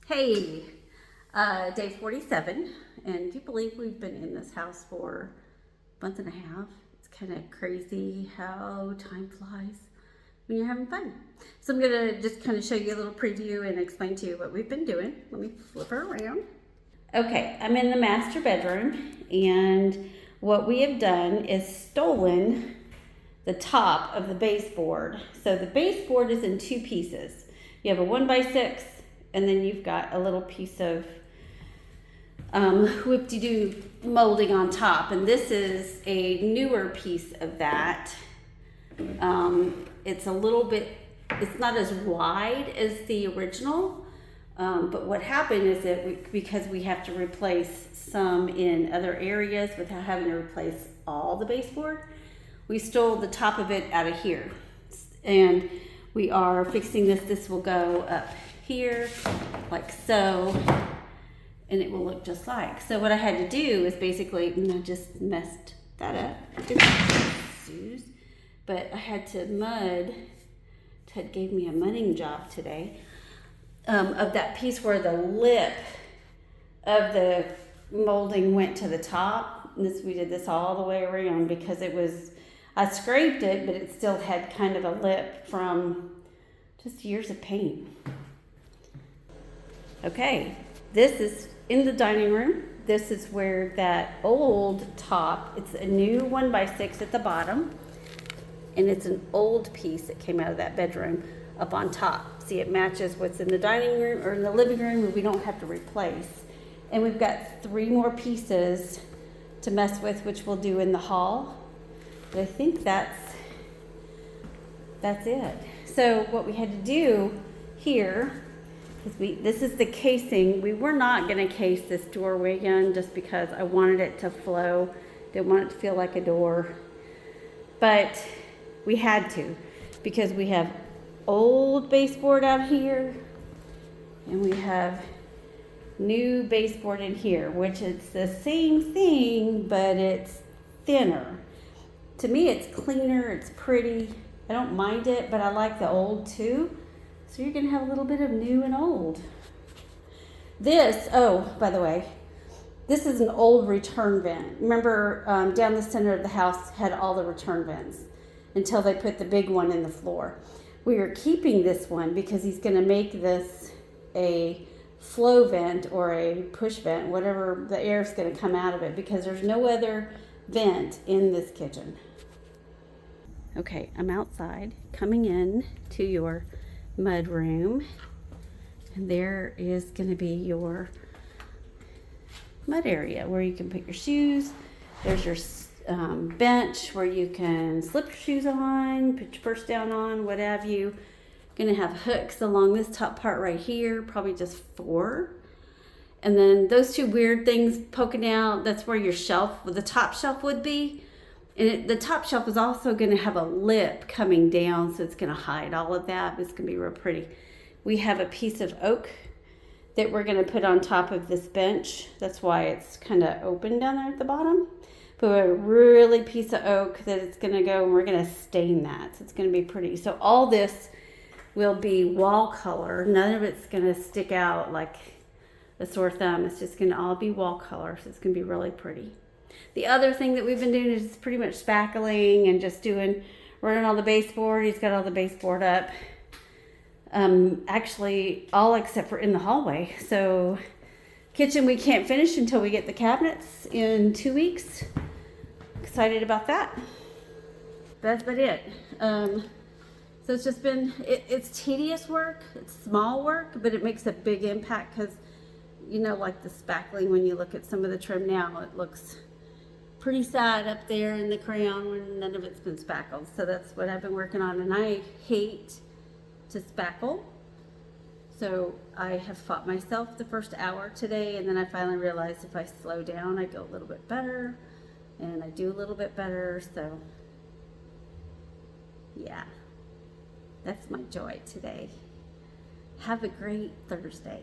Hey, day 47, and do you believe we've been in this house for a month and a half? It's kind of crazy how time flies when you're having fun. So I'm gonna just kind of show you a little preview and explain to you what we've been doing. Let me flip her around. Okay, I'm in the master bedroom, and what we have done is stolen the top of the baseboard. So the baseboard is in two pieces. You have a 1x6, and then you've got a little piece of whip-de-doo molding on top. And this is a newer piece of that. It's a little bit, it's not as wide as the original. But what happened is that because we have to replace some in other areas without having to replace all the baseboard, we stole the top of it out of here. And we are fixing this. This will go up here like so, and it will look just like. So what I had to do is basically, and I just messed that up. But I had to mud. Ted gave me a mudding job today. Of that piece where the lip of the molding went to the top. We did this all the way around because it was, I scraped it, but it still had kind of a lip from just years of paint. Okay, this is in the dining room. This is where that old top, it's a new 1x6 at the bottom, and it's an old piece that came out of that bedroom up on top. See, it matches what's in the dining room or in the living room, and we don't have to replace. And we've got 3 more pieces to mess with, which we'll do in the hall. But I think that's it. So what we had to do here is this is the casing. We were not going to case this doorway again just because I wanted it to flow. Didn't want it to feel like a door. But we had to because we have old baseboard out here and we have new baseboard in here, which it's the same thing, but it's thinner. To me, it's cleaner, it's pretty. I don't mind it, but I like the old too. So you're gonna have a little bit of new and old. This, oh, by the way, this is an old return vent. Remember, down the center of the house had all the return vents until they put the big one in the floor. We are keeping this one because he's gonna make this a flow vent or a push vent, whatever, the air is gonna come out of it because there's no other vent in this kitchen. Okay, I'm outside coming in to your mud room, and there is going to be your mud area where you can put your shoes. There's your bench where you can slip your shoes on, put your purse down on, what have you. Going to have hooks along this top part right here, probably just 4. And then those 2 weird things poking out, that's where your shelf, the top shelf would be. And the top shelf is also going to have a lip coming down, so it's going to hide all of that. It's going to be real pretty. We have a piece of oak that we're going to put on top of this bench. That's why it's kind of open down there at the bottom. But a really piece of oak that it's going to go, and we're going to stain that. So it's going to be pretty. So all this will be wall color. None of it's going to stick out like a sore thumb. It's just going to all be wall color. So it's going to be really pretty. The other thing that we've been doing is pretty much spackling and just running all the baseboard. He's got all the baseboard up. Actually, all except for in the hallway. So kitchen we can't finish until we get the cabinets in 2 weeks. Excited about that. That's about it. So it's just been, it's tedious work. It's small work, but it makes a big impact because, you know, like the spackling, when you look at some of the trim now, it looks pretty sad up there in the crown when none of it's been spackled. So that's what I've been working on, and I hate to spackle. So I have fought myself the first hour today, and then I finally realized if I slow down, I go a little bit better, and I do a little bit better. So yeah, that's my joy today. Have a great Thursday.